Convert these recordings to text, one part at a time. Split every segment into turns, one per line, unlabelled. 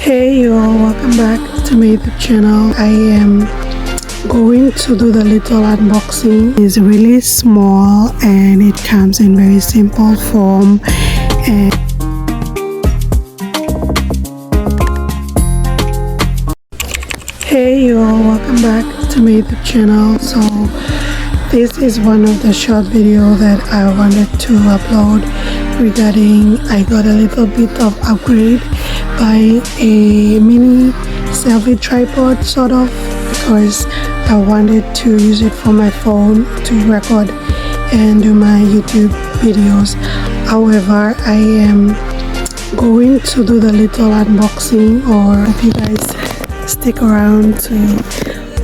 Hey y'all, welcome back to my YouTube channel. I am going to do the little unboxing. It's really small and it comes in very simple form. And hey y'all, welcome back to my YouTube channel. So this is one of the short video that I wanted to upload regarding I got a little bit of upgrade by a mini selfie tripod sort of, because I wanted to use it for my phone to record and do my YouTube videos. However, I am going to do the little unboxing, or hope you guys stick around to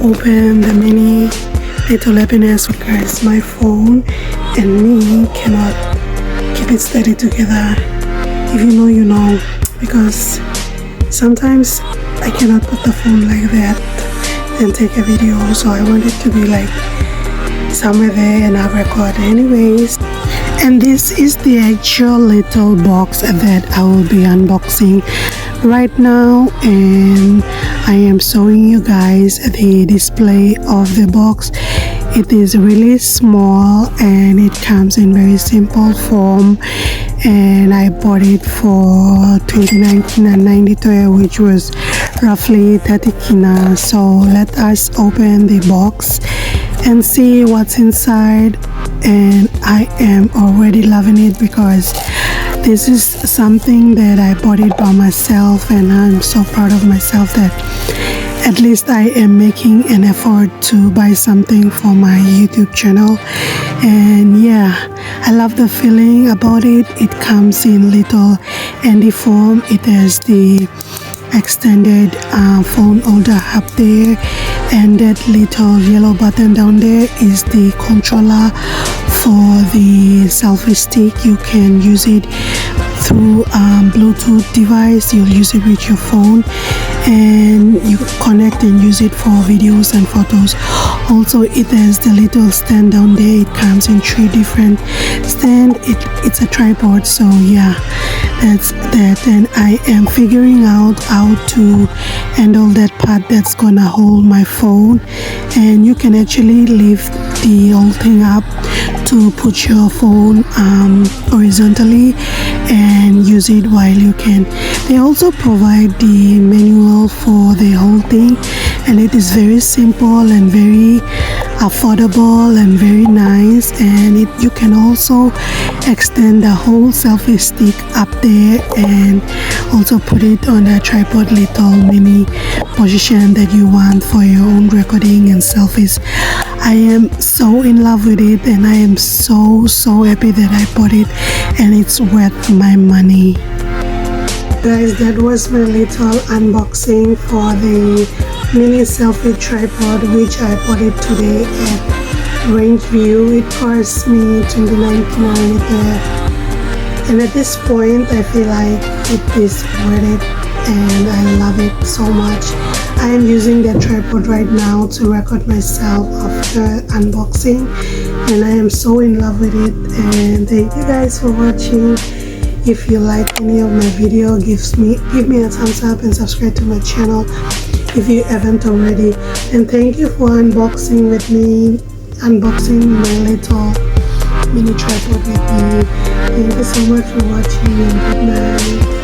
open the mini little happiness, because my phone and me cannot keep it steady together. If you know, you know, because sometimes I cannot put the phone like that and take a video, so I want it to be like somewhere there and I'll record anyways. And this is the actual little box that I will be unboxing right now, and I am showing you guys the display of the box. It is really small and it comes in very simple form, and I bought it for 29.92, which was roughly 30 kina. So let us open the box and see what's inside. And I am already loving it because this is something that I bought it by myself, and I'm so proud of myself that at least I am making an effort to buy something for my YouTube channel. And yeah, I love the feeling about it. It comes in little handy form. It has the extended phone holder up there, and that little yellow button down there is the controller for the selfie stick. You can use it through Bluetooth device. You'll use it with your phone and you connect and use it for videos and photos. Also, it has the little stand down there. It comes in 3 different stand. It's a tripod, so yeah, that's that. And I am figuring out how to handle that part that's gonna hold my phone, and you can actually lift the whole thing up to put your phone horizontally and use it while you can. They also provide the manual for the whole thing, and it is very simple and very affordable and very nice. And you can also extend the whole selfie stick up there and also put it on a tripod little mini position that you want for your own recording and selfies. I am so in love with it, and I am so happy that I bought it, and it's worth my money. Guys, that was my little unboxing for the mini selfie tripod, which I bought it today at Rangeview. It cost me $29.99 there, and at this point I feel like it is worth it and I love it so much. I am using that tripod right now to record myself after unboxing, and I am so in love with it. And thank you guys for watching. If you like any of my video, give me a thumbs up and subscribe to my channel if you haven't already. And thank you for unboxing with me, unboxing my little mini tripod with me. Thank you so much for watching, and good night.